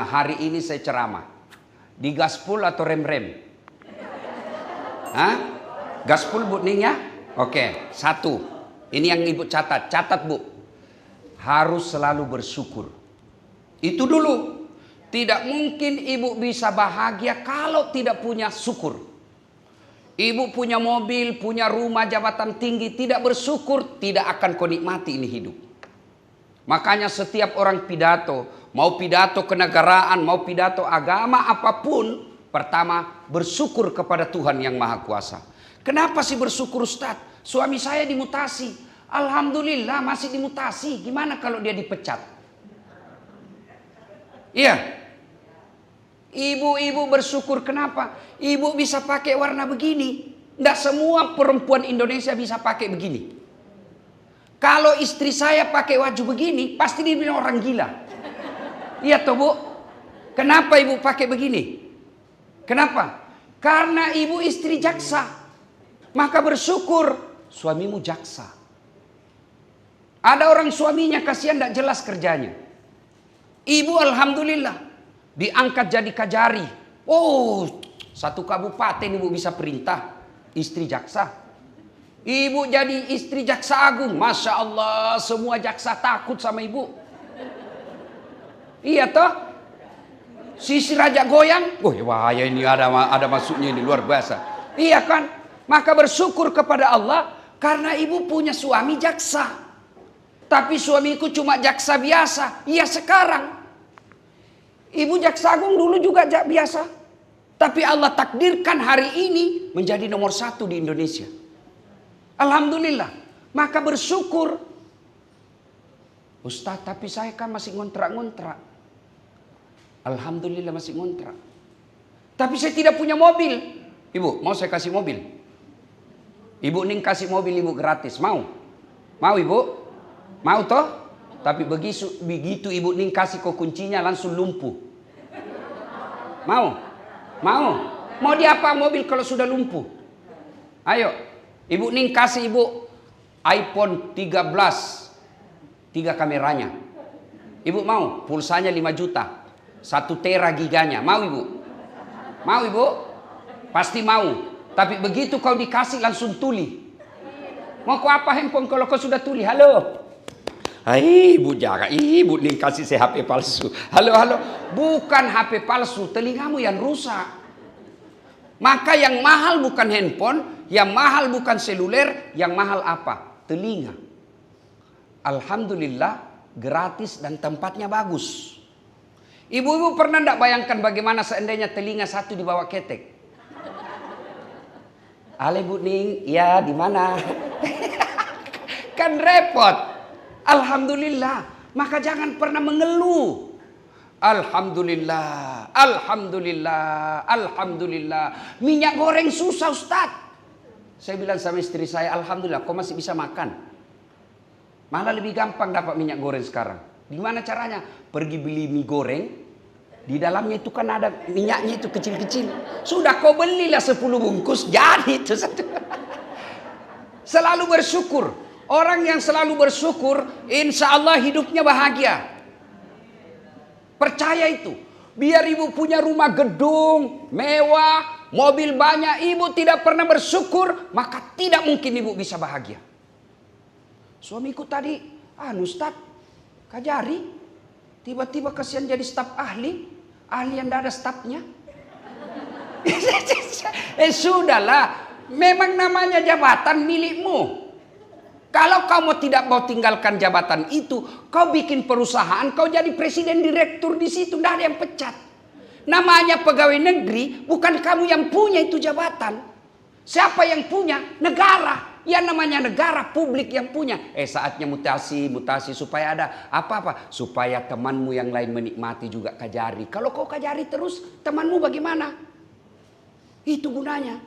hari ini saya ceramah. Di gaspol atau rem-rem? Hah? Gaspol Bu Ning ya? Oke, satu. Ini yang Ibu catat. Catat Bu. Harus selalu bersyukur. Itu dulu. Tidak mungkin Ibu bisa bahagia kalau tidak punya syukur. Ibu punya mobil, punya rumah, jabatan tinggi. Tidak bersyukur, tidak akan kau nikmati ini hidup. Makanya setiap orang pidato, mau pidato kenegaraan, mau pidato agama apapun, pertama bersyukur kepada Tuhan yang Maha Kuasa. Kenapa sih bersyukur Ustaz? Suami saya dimutasi. Alhamdulillah masih dimutasi. Gimana kalau dia dipecat? Iya. Ibu-ibu bersyukur kenapa? Ibu bisa pakai warna begini. Tidak semua perempuan Indonesia bisa pakai begini. Kalau istri saya pakai baju begini, pasti dibilang orang gila. Iya toh Bu? Kenapa ibu pakai begini? Kenapa? Karena ibu istri jaksa. Maka bersyukur suamimu jaksa. Ada orang suaminya kasihan tidak jelas kerjanya. Ibu alhamdulillah diangkat jadi kajari. Oh, satu kabupaten ibu bisa perintah. Istri jaksa. Ibu jadi istri jaksa agung. Masya Allah, semua jaksa takut sama ibu. Iya toh? Sisi raja goyang. Oh bahaya ini, ada masuknya ini luar biasa. Iya kan? Maka bersyukur kepada Allah karena ibu punya suami jaksa. Tapi suamiku cuma jaksa biasa. Iya sekarang. Ibu jaksa agung dulu juga biasa. Tapi Allah takdirkan hari ini menjadi nomor 1 di Indonesia. Alhamdulillah. Maka bersyukur. Ustaz, tapi saya kan masih ngontrak-ngontrak. Alhamdulillah masih ngontrak. Tapi saya tidak punya mobil. Ibu, mau saya kasih mobil? Ibu Ning kasih mobil ibu gratis. Mau? Mau ibu? Mau toh? Tapi begitu Ibu Ning kasih kok kuncinya langsung lumpuh. Mau? Mau? Mau diapa mobil kalau sudah lumpuh? Ayo. Ibu Ning kasih ibu iPhone 13. 3 kameranya. Ibu mau? Pulsanya 5 juta. 1 tera giganya. Mau ibu? Mau ibu? Pasti mau. Tapi begitu kau dikasih langsung tuli. Mau kau apa handphone kalau kau sudah tuli? Halo. Hai ibu jaga. Ibu Ning kasih saya HP palsu. Halo halo. Bukan HP palsu. Telingamu yang rusak. Maka yang mahal bukan handphone. Yang mahal bukan seluler. Yang mahal apa? Telinga. Alhamdulillah gratis dan tempatnya bagus. Ibu-ibu pernah tidak bayangkan bagaimana seandainya telinga satu dibawa ketek? Ale Bu Ning, ya di mana? Kan repot. Alhamdulillah. Maka jangan pernah mengeluh. Alhamdulillah, alhamdulillah, alhamdulillah. Minyak goreng susah Ustaz. Saya bilang sama istri saya, alhamdulillah, kau masih bisa makan. Malah lebih gampang dapat minyak goreng sekarang. Gimana caranya? Pergi beli mie goreng. Di dalamnya itu kan ada minyaknya itu kecil-kecil. Sudah kau belilah 10 bungkus. Jadi itu satu. Selalu bersyukur. Orang yang selalu bersyukur, insya Allah hidupnya bahagia. Percaya itu. Biar ibu punya rumah gedung, mewah, mobil banyak, ibu tidak pernah bersyukur, maka tidak mungkin ibu bisa bahagia. Suamiku tadi, Ustaz, kajari, tiba-tiba kasihan jadi staf ahli yang tidak ada stafnya. Sudahlah, memang namanya jabatan milikmu. Kalau kamu tidak mau tinggalkan jabatan itu, kau bikin perusahaan, kau jadi presiden direktur di situ, tidak ada yang pecat. Namanya pegawai negeri, bukan kamu yang punya itu jabatan. Siapa yang punya? Negara. Ya namanya negara, publik yang punya. Saatnya mutasi supaya ada apa-apa. Supaya temanmu yang lain menikmati juga kajari. Kalau kau kajari terus, temanmu bagaimana? Itu gunanya.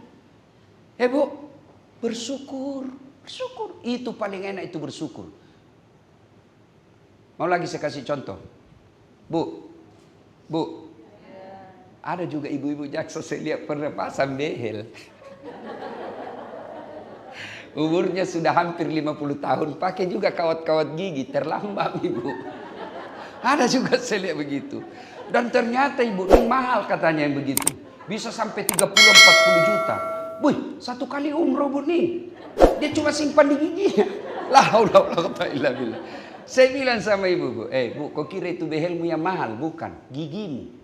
Bu, bersyukur. Bersyukur. Itu paling enak itu bersyukur. Mau lagi saya kasih contoh. Bu. Ada juga ibu-ibu jaksa saya lihat pernah pasang behel. Umurnya sudah hampir 50 tahun. Pakai juga kawat-kawat gigi. Terlambang ibu. Ada juga saya lihat begitu. Dan ternyata Ibu Ning mahal katanya yang begitu. Bisa sampai 30-40 juta. Wih, satu kali umroh Bu Ning. Dia cuma simpan di giginya. La haula wala quwwata illa billah. Saya bilang sama Ibu, Bu, Bu, kau kira itu behelmu yang mahal? Bukan, gigimu.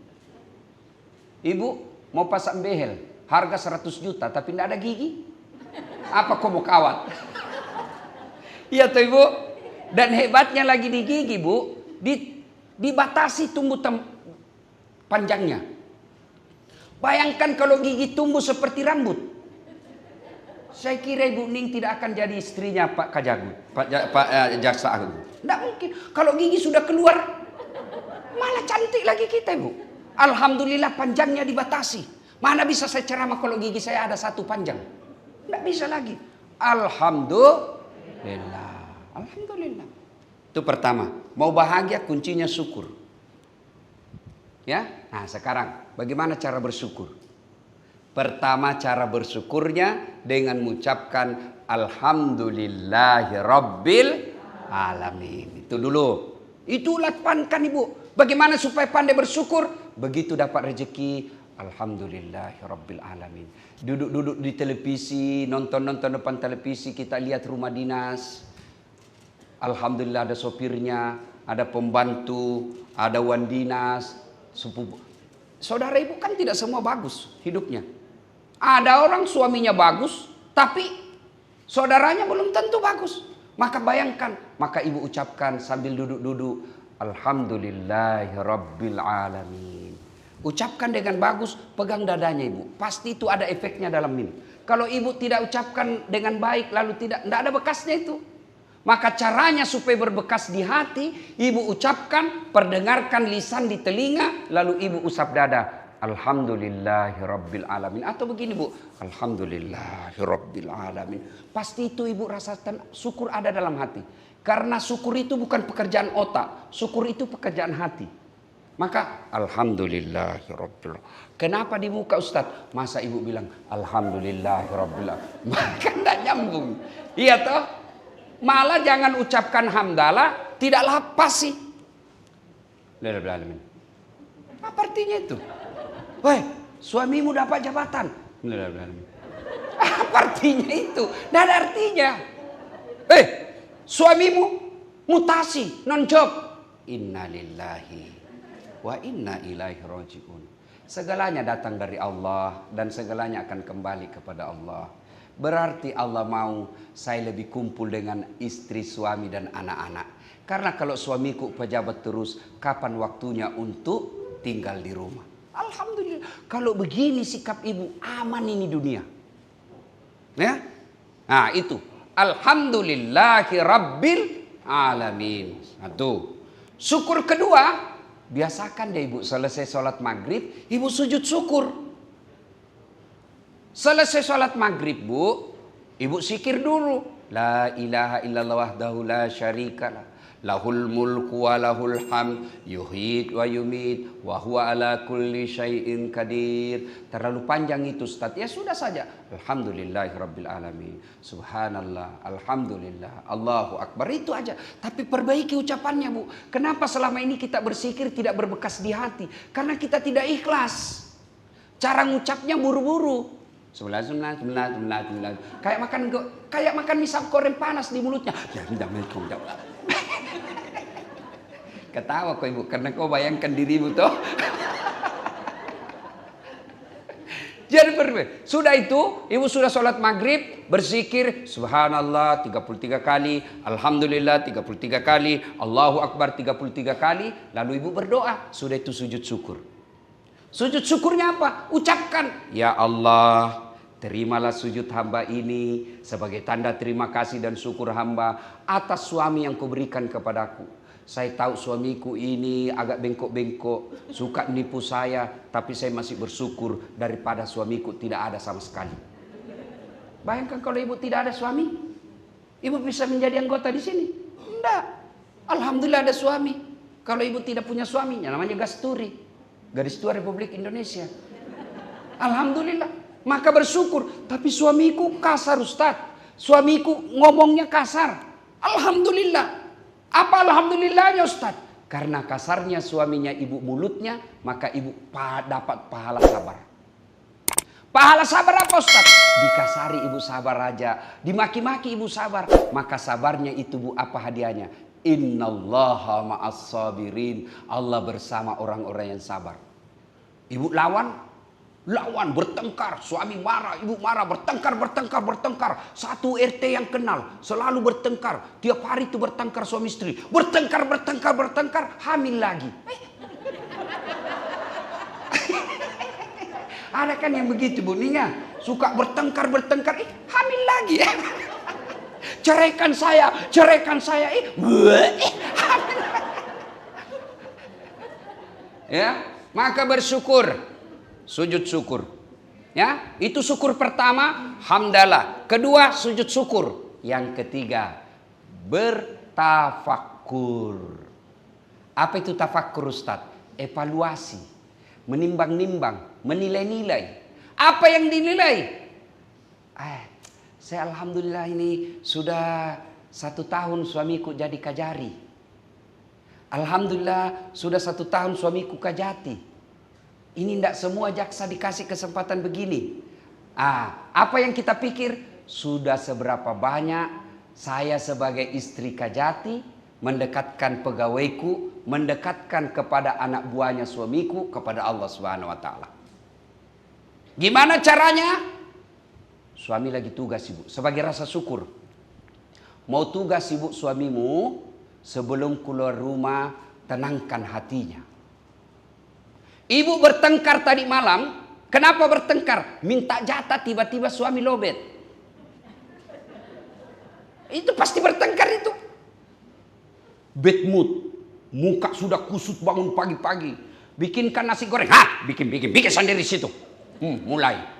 Ibu mau pasang behel, harga 100 juta tapi tidak ada gigi. Apa kau mau kawat? Iya toh Ibu. Dan hebatnya lagi di gigi Bu, dibatasi tumbuh panjangnya. Bayangkan kalau gigi tumbuh seperti rambut. Saya kira Ibu Ning tidak akan jadi istrinya Pak Kajagu, Pak Jaksa Agung. Tidak mungkin. Kalau gigi sudah keluar, malah cantik lagi kita Ibu. Alhamdulillah panjangnya dibatasi. Mana bisa saya ceramah kalau gigi saya ada satu panjang? Tidak bisa lagi. Alhamdulillah. Alhamdulillah. Itu pertama. Mau bahagia kuncinya syukur. Ya. Nah sekarang bagaimana cara bersyukur? Pertama cara bersyukurnya dengan mengucapkan Alhamdulillahirabbil alamin. Itu dulu. Itu lapankan Ibu. Bagaimana supaya pandai bersyukur? Begitu dapat rezeki, Alhamdulillahirabbil alamin. Duduk-duduk di televisi, nonton-nonton depan televisi, kita lihat rumah dinas. Alhamdulillah ada sopirnya, ada pembantu, ada wan dinas, sepupu. Saudara Ibu kan tidak semua bagus hidupnya. Ada orang suaminya bagus, tapi saudaranya belum tentu bagus. Maka bayangkan, maka Ibu ucapkan sambil duduk-duduk, Alhamdulillahirabbil alamin. Ucapkan dengan bagus, pegang dadanya Ibu. Pasti itu ada efeknya dalam ini. Kalau Ibu tidak ucapkan dengan baik, lalu tidak ada bekasnya itu. Maka caranya supaya berbekas di hati, Ibu ucapkan, perdengarkan lisan di telinga, lalu Ibu usap dada. Alhamdulillahirabbil alamin. Atau begini Bu, Alhamdulillahirabbil alamin. Pasti itu Ibu rasakan syukur ada dalam hati. Karena syukur itu bukan pekerjaan otak, syukur itu pekerjaan hati. Maka Alhamdulillahirabbil alamin. Kenapa di muka Ustadz? Masa Ibu bilang Alhamdulillahirabbil alamin? Maka tidak nyambung. Iya toh? Malah jangan ucapkan hamdalah, tidaklah pasti. Alhamdulillahirabbil alamin. Apa artinya itu? Woi, suamimu dapat jabatan. Apa artinya itu? Tidak ada artinya. Suamimu mutasi, non job. Innalillahi wa inna ilaihi rajiun. Segalanya datang dari Allah dan segalanya akan kembali kepada Allah. Berarti Allah mau saya lebih kumpul dengan istri, suami dan anak-anak. Karena kalau suamiku pejabat terus, kapan waktunya untuk tinggal di rumah? Alhamdulillah. Kalau begini sikap Ibu, aman ini dunia. Ya? Nah itu. Alhamdulillahirabbil alamin. Satu. Syukur kedua, biasakan deh Ibu selesai sholat maghrib, Ibu sujud syukur. Selesai sholat maghrib Bu, Ibu zikir dulu. La ilaha illallah wahdahu la syarikalah. Lahul mulku wa lahul hamd yuhyi wa yumit wa huwa ala kulli syai'in qadir. Terlalu panjang itu Ustaz. Ya sudah saja. Alhamdulillahirabbil alamin. Subhanallah, alhamdulillah, Allahu akbar. Itu aja. Tapi perbaiki ucapannya Bu. Kenapa selama ini kita berzikir tidak berbekas di hati? Karena kita tidak ikhlas. Cara ngucapnya buru-buru. Sebelah. Kayak makan misal goreng panas di mulutnya. Ya, ketawa kok Ibu karena kau bayangkan dirimu toh. Jadi sudah itu Ibu sudah sholat maghrib, berzikir subhanallah 33 kali, alhamdulillah 33 kali, Allahu akbar 33 kali, lalu Ibu berdoa. Sudah itu sujud syukur. Sujud syukurnya apa? Ucapkan, ya Allah, terimalah sujud hamba ini sebagai tanda terima kasih dan syukur hamba atas suami yang kau berikan kepadaku. Saya tahu suamiku ini agak bengkok-bengkok, suka nipu saya, tapi saya masih bersyukur daripada suamiku tidak ada sama sekali. Bayangkan kalau Ibu tidak ada suami, Ibu bisa menjadi anggota di sini? Tidak. Alhamdulillah ada suami. Kalau Ibu tidak punya suaminya, namanya Gasturi, Garis Tua Republik Indonesia. Alhamdulillah. Maka bersyukur. Tapi suamiku kasar Ustaz. Suamiku ngomongnya kasar. Alhamdulillah. Apa alhamdulillahnya Ustaz? Karena kasarnya suaminya ibu mulutnya, maka ibu dapat pahala sabar. Pahala sabar apa Ustaz? Dikasari ibu sabar aja, dimaki-maki ibu sabar, maka sabarnya itu Bu apa hadiahnya? Innallaha ma'as sabirin. Allah bersama orang-orang yang sabar. Ibu lawan bertengkar, suami marah, ibu marah, bertengkar. Satu RT yang kenal selalu bertengkar, tiap hari itu bertengkar suami istri, bertengkar, hamil lagi. Ada kan yang begitu Buninya, suka bertengkar, hamil lagi. Ceraikan saya, hamil. Ya, maka bersyukur. Sujud syukur. Ya, itu syukur pertama, hamdalah. Kedua, sujud syukur. Yang ketiga, bertafakkur. Apa itu tafakkur Ustaz? Evaluasi, menimbang-nimbang, menilai-nilai. Apa yang dinilai? Saya alhamdulillah ini sudah 1 tahun suamiku jadi kajari. Alhamdulillah sudah 1 tahun suamiku kajati. Ini tidak semua jaksa dikasih kesempatan begini. Apa yang kita pikir? Sudah seberapa banyak saya sebagai istri kajati mendekatkan pegawaiku, mendekatkan kepada anak buahnya suamiku, kepada Allah Subhanahu wa taala. Gimana caranya? Suami lagi tugas ibu, sebagai rasa syukur. Mau tugas ibu suamimu, sebelum keluar rumah tenangkan hatinya. Ibu bertengkar tadi malam. Kenapa bertengkar? Minta jatah, tiba-tiba suami lobet. Itu pasti bertengkar itu. Bad mood. Muka sudah kusut bangun pagi-pagi. Bikinkan nasi goreng. Bikin sendiri situ. Mulai.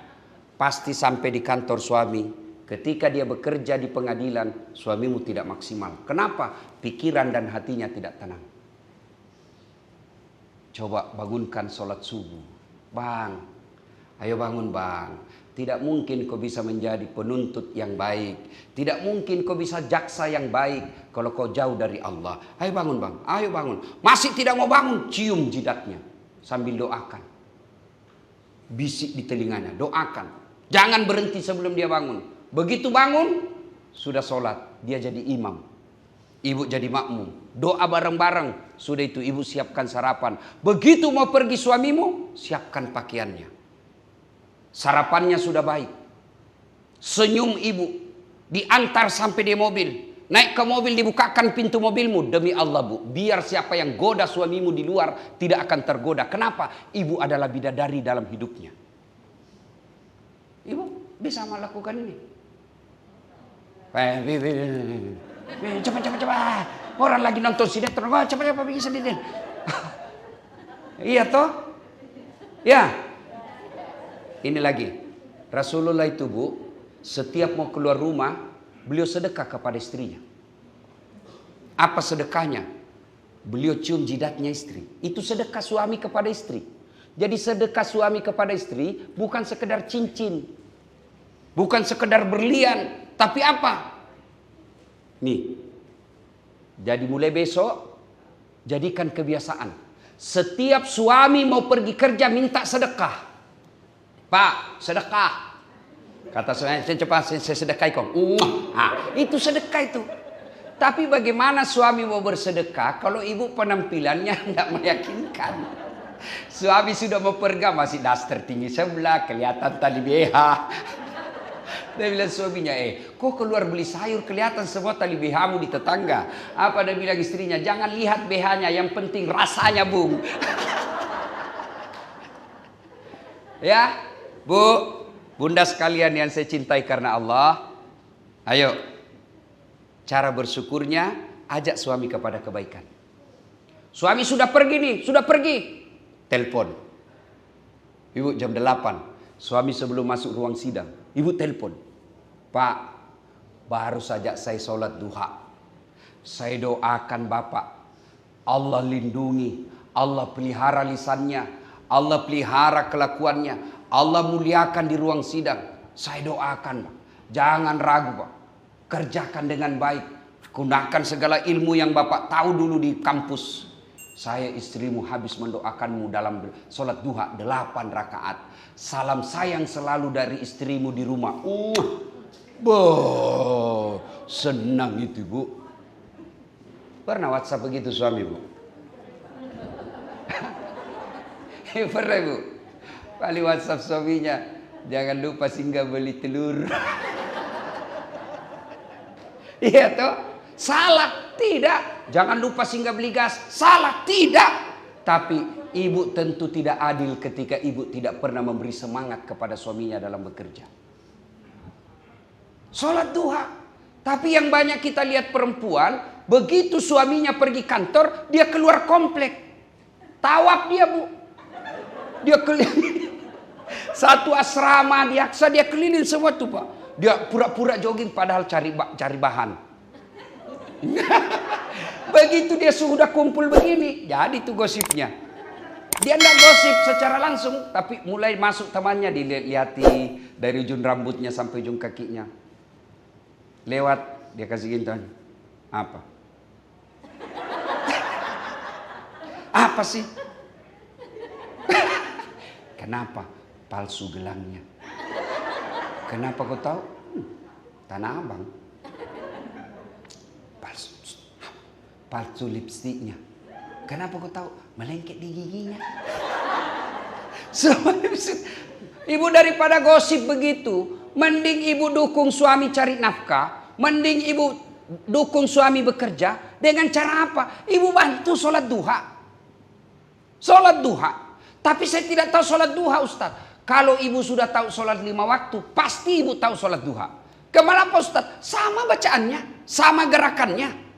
Pasti sampai di kantor suami. Ketika dia bekerja di pengadilan, suamimu tidak maksimal. Kenapa? Pikiran dan hatinya tidak tenang. Coba bangunkan sholat subuh. Bang, ayo bangun bang. Tidak mungkin kau bisa menjadi penuntut yang baik. Tidak mungkin kau bisa jaksa yang baik kalau kau jauh dari Allah. Ayo bangun bang, ayo bangun. Masih tidak mau bangun, cium jidatnya sambil doakan. Bisik di telinganya, doakan. Jangan berhenti sebelum dia bangun. Begitu bangun, sudah sholat, dia jadi imam. Ibu jadi makmum. Doa bareng-bareng. Sudah itu ibu siapkan sarapan. Begitu mau pergi suamimu, siapkan pakaiannya. Sarapannya sudah baik. Senyum ibu. Diantar sampai di mobil. Naik ke mobil, dibukakan pintu mobilmu. Demi Allah bu, biar siapa yang goda suamimu di luar tidak akan tergoda. Kenapa? Ibu adalah bidadari dalam hidupnya. Ibu bisa melakukan ini. Cepat. Orang lagi nonton sinetron. Cepat bikin sendiri. Iya toh? Ya. Ini lagi. Rasulullah itu bu, setiap mau keluar rumah, beliau sedekah kepada istrinya. Apa sedekahnya? Beliau cium jidatnya istri. Itu sedekah suami kepada istri. Jadi sedekah suami kepada istri bukan sekedar cincin. Bukan sekedar berlian. Tapi apa? Nih. Jadi mulai besok, jadikan kebiasaan. Setiap suami mau pergi kerja minta sedekah. Pak, sedekah. Kata saya cepat saya sedekah kong. Itu sedekah itu. Tapi bagaimana suami mau bersedekah kalau ibu penampilannya tidak meyakinkan? Suami sudah mau pergi masih daster tinggi sebelah, kelihatan tali BH. Dia bilang suaminya, kok keluar beli sayur kelihatan semua tali BH-mu di tetangga. Apa dia bilang istrinya, jangan lihat BH-nya, yang penting rasanya bung. Ya, bu, bunda sekalian yang saya cintai karena Allah. Ayo, cara bersyukurnya, ajak suami kepada kebaikan. Suami sudah pergi nih, telepon. Ibu jam 8, suami sebelum masuk ruang sidang, ibu telepon. Pak, baru saja saya sholat duha. Saya doakan Bapak. Allah lindungi. Allah pelihara lisannya. Allah pelihara kelakuannya. Allah muliakan di ruang sidang. Saya doakan Pak. Jangan ragu Pak. Kerjakan dengan baik. Gunakan segala ilmu yang Bapak tahu dulu di kampus. Saya istrimu habis mendoakanmu dalam sholat duha 8 rakaat. Salam sayang selalu dari istrimu di rumah. Senang itu Bu. Pernah WhatsApp begitu suami Bu? Pernah Bu? Kali WhatsApp suaminya, jangan lupa singgah beli telur. Iya toh? Salah? Tidak. Jangan lupa singgah beli gas. Salah? Tidak. Tapi ibu tentu tidak adil ketika ibu tidak pernah memberi semangat kepada suaminya dalam bekerja. Sholat duha. Tapi yang banyak kita lihat perempuan, begitu suaminya pergi kantor, dia keluar komplek. Tawaf dia Bu. Dia keliling. Satu asrama di Aqsa dia keliling semua tuh Pak. Dia pura-pura jogging padahal cari bahan. Begitu dia sudah kumpul begini, jadi itu gosipnya. Dia tidak gosip secara langsung, tapi mulai masuk temannya dilihat-lihati dari ujung rambutnya sampai ujung kakinya. Lewat dia kasih gini, apa? Apa sih? Kenapa? Palsu gelangnya. Kenapa kau tahu? Tanah Abang. Palsu lipstiknya. Kenapa kau tahu? Melengket di giginya. Ibu daripada gosip begitu, mending ibu dukung suami cari nafkah, mending ibu dukung suami bekerja dengan cara apa? Ibu bantu sholat duha. Sholat duha. Tapi saya tidak tahu sholat duha Ustaz. Kalau ibu sudah tahu sholat 5 waktu, pasti ibu tahu sholat duha. Kenapa Ustaz? Sama bacaannya, sama gerakannya.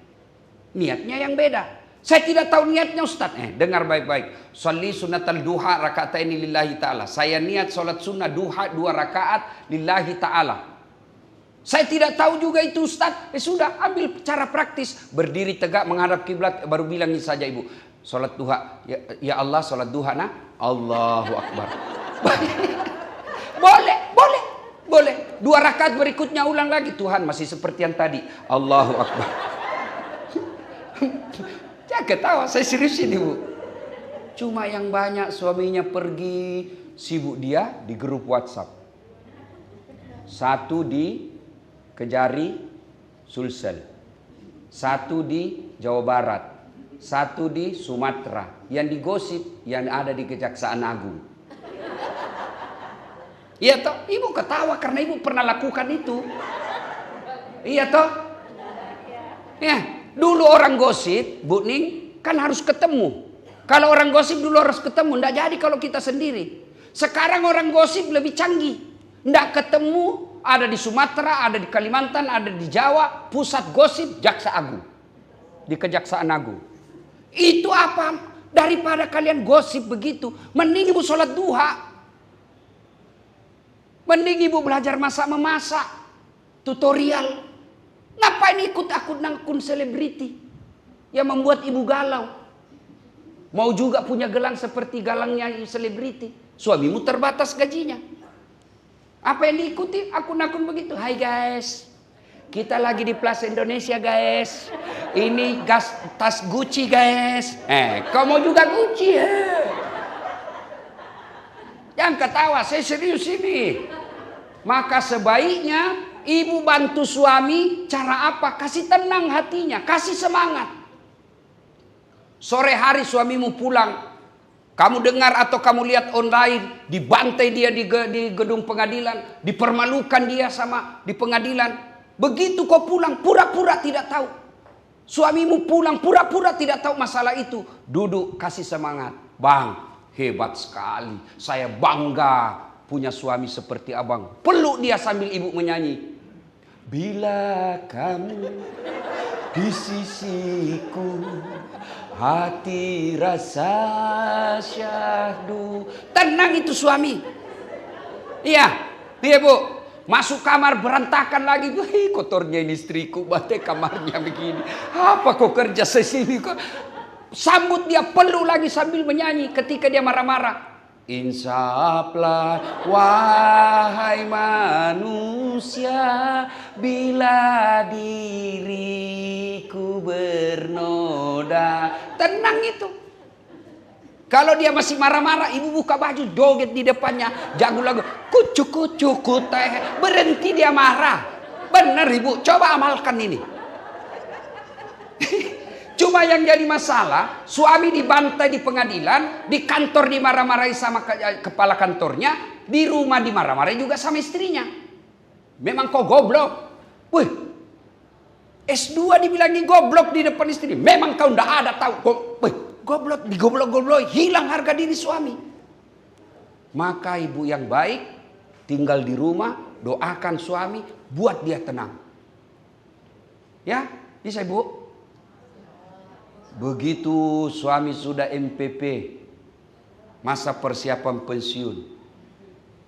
Niatnya yang beda. Saya tidak tahu niatnya Ustaz. Dengar baik-baik. Sholli sunnatal duha raka'ataini lillahi ta'ala. Saya niat sholat sunnah duha 2 rakaat lillahi ta'ala. Saya tidak tahu juga itu Ustaz. Sudah ambil cara praktis. Berdiri tegak menghadap kiblat baru bilang saja ibu. Sholat duha. Ya Allah sholat duha nah. Allahu Akbar. Boleh. 2 rakaat berikutnya ulang lagi. Tuhan masih seperti yang tadi. Allahu Akbar. Jangan ketawa, saya serius ini Bu. Cuma yang banyak suaminya pergi, sibuk dia di grup WhatsApp. Satu di Kejari, Sulsel. Satu di Jawa Barat. Satu di Sumatera. Yang digosip yang ada di Kejaksaan Agung. Iya toh? Ibu ketawa karena ibu pernah lakukan itu. Iya toh? Ya. Dulu orang gosip, Bu Ning, kan harus ketemu. Kalau orang gosip dulu harus ketemu, tidak jadi kalau kita sendiri. Sekarang orang gosip lebih canggih. Tidak ketemu, ada di Sumatera, ada di Kalimantan, ada di Jawa. Pusat gosip, Jaksa Agung. Di Kejaksaan Agung. Itu apa? Daripada kalian gosip begitu, mending ibu sholat duha. Mending ibu belajar masak-memasak. Tutorial. Ngapain ikut akun selebriti yang membuat ibu galau? Mau juga punya gelang seperti galangnya selebriti. Suamimu terbatas gajinya. Apa yang diikuti? Akun-akun begitu. Hai guys, kita lagi di Plaza Indonesia guys. Ini tas Gucci guys. Kau mau juga Gucci ya? Jangan ketawa, saya serius ini. Maka sebaiknya ibu bantu suami cara apa? Kasih tenang hatinya, kasih semangat. Sore hari suamimu pulang, kamu dengar atau kamu lihat online, dibantai dia di gedung pengadilan, dipermalukan dia sama di pengadilan. Begitu kau pulang, pura-pura tidak tahu. Suamimu pulang, pura-pura tidak tahu masalah itu. Duduk, kasih semangat. Bang, hebat sekali. Saya bangga punya suami seperti abang. Peluk dia sambil ibu menyanyi. Bila kamu di sisiku, hati rasa syahdu. Tenang itu suami. Iya Bu. Masuk kamar berantakan lagi. Wih, kotornya ini istriku. Batai kamarnya begini. Apa kau kerja sesini kok? Sambut dia, peluk lagi sambil menyanyi ketika dia marah-marah. Insaflah wahai manusia, bila diriku bernoda. Tenang itu. Kalau dia masih marah-marah, ibu buka baju, joget di depannya, jago lagu, kucuk-kucuk teh, berhenti dia marah. Benar ibu, coba amalkan ini. Cuma yang jadi masalah, suami dibantai di pengadilan, di kantor dimarah-marahi sama kepala kantornya, di rumah dimarah-marahi juga sama istrinya. Memang kau goblok. Wih, S2 dibilangi goblok di depan istri. Memang kau ndak ada tahu. Wih, goblok, digoblok-goblok, hilang harga diri suami. Maka ibu yang baik tinggal di rumah, doakan suami, buat dia tenang. Ya, bisa ibu? Begitu suami sudah MPP, masa persiapan pensiun,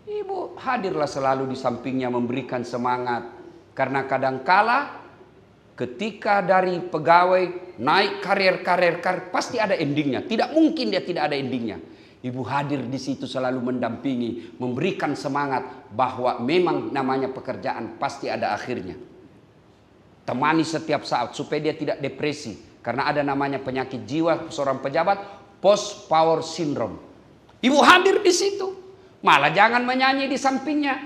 ibu hadirlah selalu di sampingnya memberikan semangat. Karena kadangkala ketika dari pegawai naik karir pasti ada endingnya. Tidak mungkin dia tidak ada endingnya. Ibu hadir di situ selalu mendampingi, memberikan semangat bahwa memang namanya pekerjaan pasti ada akhirnya. Temani setiap saat supaya dia tidak depresi. Karena ada namanya penyakit jiwa seorang pejabat, post power syndrome. Ibu hadir di situ. Malah jangan menyanyi di sampingnya.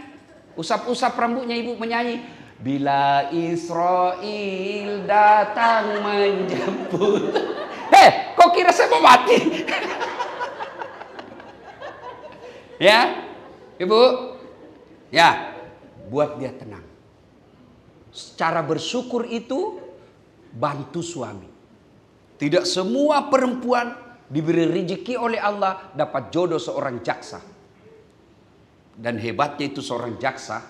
Usap-usap rambutnya ibu menyanyi. Bila Israel datang menjemput. Kok kira saya mau mati? Ya, ibu. Ya, buat dia tenang. Secara bersyukur itu bantu suami. Tidak semua perempuan diberi rezeki oleh Allah dapat jodoh seorang jaksa. Dan hebatnya itu seorang jaksa,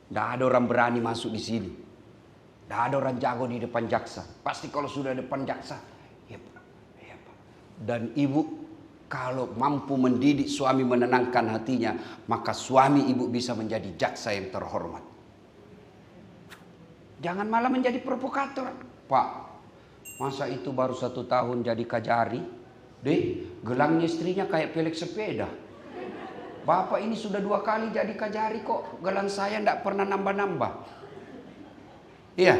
tidak ada orang berani masuk di sini. Tidak ada orang jago di depan jaksa. Pasti kalau sudah depan jaksa, ya Pak. Dan ibu kalau mampu mendidik suami menenangkan hatinya, maka suami ibu bisa menjadi jaksa yang terhormat. Jangan malah menjadi provokator. Pak, masa itu baru 1 tahun jadi kajari? Gelangnya istrinya kayak pelek sepeda. Bapak ini sudah 2 kali jadi kajari kok gelang saya tidak pernah nambah-nambah. Iya,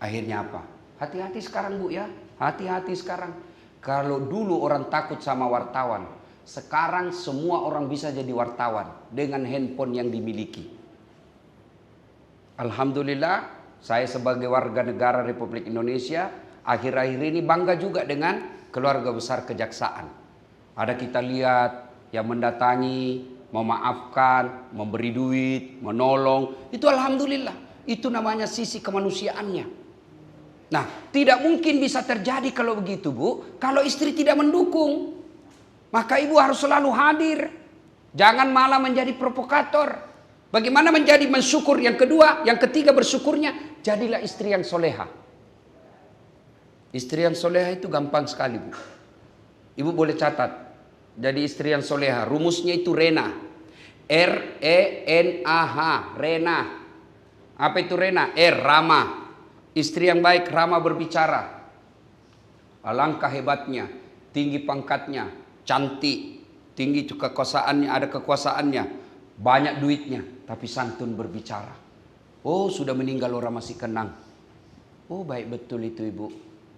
akhirnya apa? Hati-hati sekarang bu ya, hati-hati sekarang. Kalau dulu orang takut sama wartawan, sekarang semua orang bisa jadi wartawan dengan handphone yang dimiliki. Alhamdulillah, saya sebagai warga negara Republik Indonesia akhir-akhir ini bangga juga dengan keluarga besar kejaksaan. Ada kita lihat yang mendatangi, memaafkan, memberi duit, menolong. Itu alhamdulillah. Itu namanya sisi kemanusiaannya. Nah, tidak mungkin bisa terjadi kalau begitu, Bu. Kalau istri tidak mendukung, maka ibu harus selalu hadir. Jangan malah menjadi provokator. Bagaimana menjadi mensyukur? Yang kedua, yang ketiga bersyukurnya, jadilah istri yang soleha. Istri yang soleha itu gampang sekali, Bu. Ibu boleh catat. Jadi istri yang soleha, rumusnya itu Rena. R-E-N-A-H, Rena. Apa itu Rena? Ramah. Istri yang baik, ramah berbicara. Alangkah hebatnya, tinggi pangkatnya, cantik, tinggi kekuasaannya, ada kekuasaannya, banyak duitnya, tapi santun berbicara. Oh, sudah meninggal orang masih kenang. Oh, baik betul itu ibu.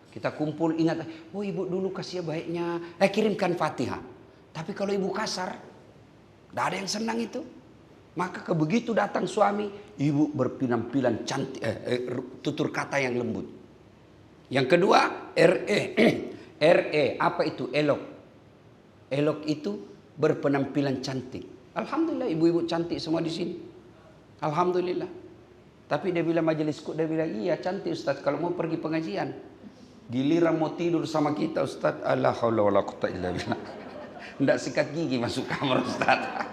Kita kumpul ingat, oh ibu dulu kasih baiknya, kirimkan Fatihah. Tapi kalau ibu kasar, tidak ada yang senang itu. Maka begitu datang suami, ibu berpinang-pinang cantik, tutur kata yang lembut. Yang kedua, R-E, apa itu? Elok. Elok itu berpenampilan cantik. Alhamdulillah ibu-ibu cantik semua di sini. Alhamdulillah. Tapi dia bilang majelisku, dia bilang iya cantik Ustaz kalau mau pergi pengajian. Giliran mau tidur sama kita Ustaz, la haula wala quwwata illa billah. Ndak sikat gigi masuk kamar Ustaz.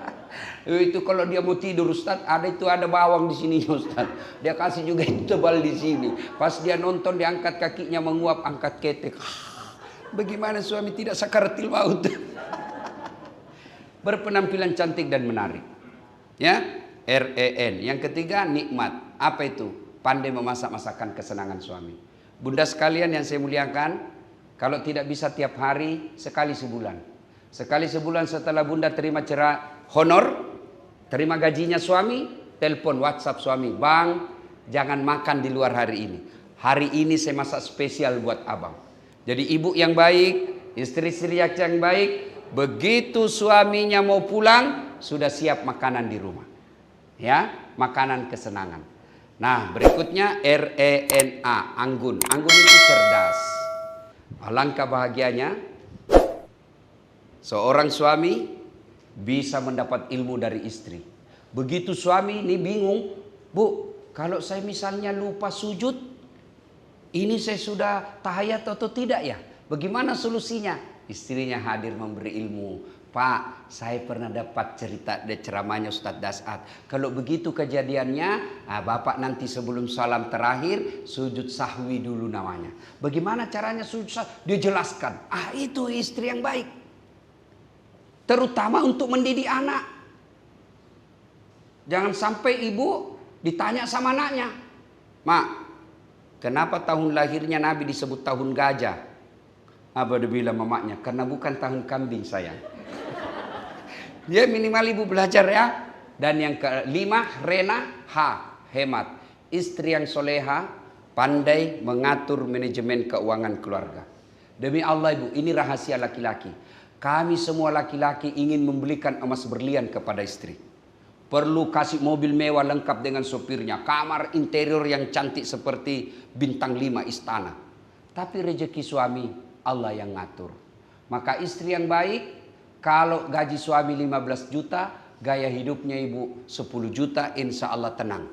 Itu kalau dia mau tidur Ustaz, ada bawang di sini Ustaz. Dia kasih juga itu tebal di sini. Pas dia nonton dia angkat kakinya menguap, angkat ketek. Bagaimana suami tidak sakaratil maut? Berpenampilan cantik dan menarik. Ya, R-E-N. Yang ketiga nikmat. Apa itu? Pandai memasak masakan kesenangan suami. Bunda sekalian yang saya muliakan, kalau tidak bisa tiap hari, sekali sebulan. Sekali sebulan setelah bunda terima honor, terima gajinya suami, telepon WhatsApp suami, Bang, jangan makan di luar hari ini. Hari ini saya masak spesial buat abang. Jadi ibu yang baik, istri-istri yang baik, Begitu suaminya mau pulang, sudah siap makanan di rumah. Ya, makanan kesenangan. Nah, berikutnya RENA, anggun. Anggun itu cerdas. Alangkah bahagianya seorang suami bisa mendapat ilmu dari istri. Begitu suami ini bingung, Bu, kalau saya misalnya lupa sujud, ini saya sudah tahiyat atau tidak ya? Bagaimana solusinya? Istrinya hadir memberi ilmu. Pak, saya pernah dapat cerita dari ceramahnya Ustadz Dasat. Kalau begitu kejadiannya, Bapak nanti sebelum salam terakhir, sujud sahwi dulu namanya. Bagaimana caranya sujud sahwi? Dia jelaskan. Itu istri yang baik. Terutama untuk mendidik anak. Jangan sampai ibu ditanya sama anaknya, Mak, kenapa tahun lahirnya Nabi disebut tahun gajah? Apa dia bilang mamaknya? Karena bukan tahun kambing sayang. Ya minimal ibu belajar ya. Dan yang kelima, Rena, hemat. Istri yang soleha, pandai mengatur manajemen keuangan keluarga. Demi Allah ibu, ini rahasia laki-laki. Kami semua laki-laki ingin membelikan emas berlian kepada istri. Perlu kasih mobil mewah lengkap dengan sopirnya. Kamar interior yang cantik seperti bintang 5 istana. Tapi rezeki suami Allah yang ngatur. Maka istri yang baik, kalau gaji suami 15 juta, gaya hidupnya ibu 10 juta, insya Allah tenang.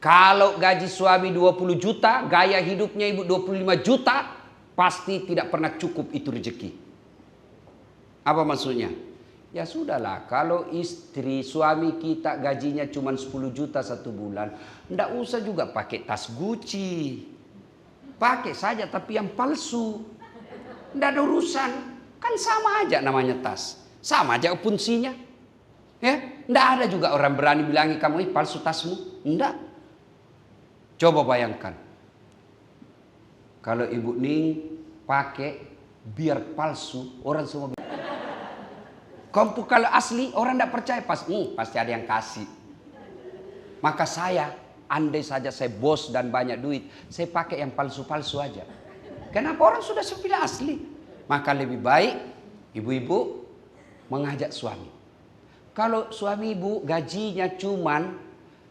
Kalau gaji suami 20 juta, gaya hidupnya ibu 25 juta, pasti tidak pernah cukup itu rezeki. Apa maksudnya? Ya sudahlah, kalau istri suami kita gajinya cuma 10 juta satu bulan, ndak usah juga pakai tas Gucci. Pakai saja tapi yang palsu. Ndak ada urusan. Kan sama aja namanya tas. Sama aja fungsinya. Ya, ndak ada juga orang berani bilangi kamu palsu tasmu. Ndak. Coba bayangkan. Kalau Ibu Ning pakai biar palsu, orang semua kamu kalau asli orang ndak percaya pasti ada yang kasih. Maka saya, andai saja saya bos dan banyak duit, saya pakai yang palsu-palsu aja. Kenapa orang sudah sepilih asli? Maka lebih baik ibu-ibu mengajak suami. Kalau suami ibu gajinya cuman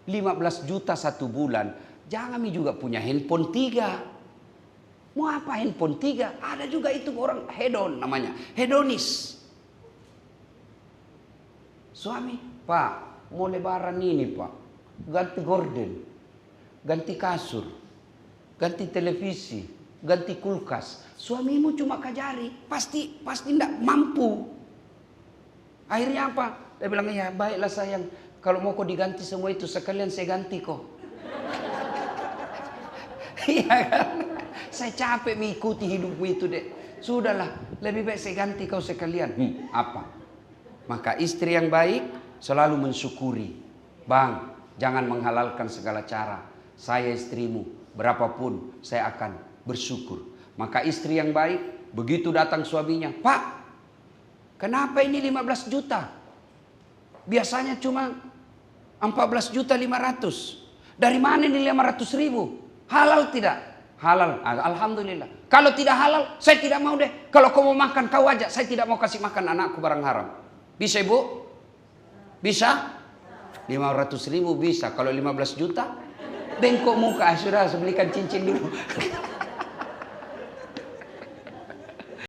15 juta satu bulan, jangan juga punya handphone 3. Mau apa handphone 3? Ada juga itu orang hedon namanya, hedonis. Suami, Pak, mau lebaran ini Pak, ganti gorden, ganti kasur, ganti televisi, ganti kulkas. Suamimu cuma kajari, pasti tidak mampu. Akhirnya apa? Dia bilang, ya baiklah sayang, kalau mau kau diganti semua itu sekalian saya ganti kok. Iya kan? Saya capek mengikuti hidupmu itu dek. Sudahlah, lebih baik saya ganti kau sekalian. Apa? Maka istri yang baik selalu mensyukuri. Bang, jangan menghalalkan segala cara. Saya istrimu, berapapun saya akan bersyukur. Maka istri yang baik, begitu datang suaminya, Pak, kenapa ini 15 juta? Biasanya cuma 14 juta 500. Dari mana ini 500 ribu? Halal tidak? Halal, alhamdulillah. Kalau tidak halal, saya tidak mau deh. Kalau kau mau makan, kau aja. Saya tidak mau kasih makan anakku barang haram. Bisa ibu? Bisa? 500 ribu bisa. Kalau 15 juta, bengkok muka. Sudah, saya belikan cincin dulu.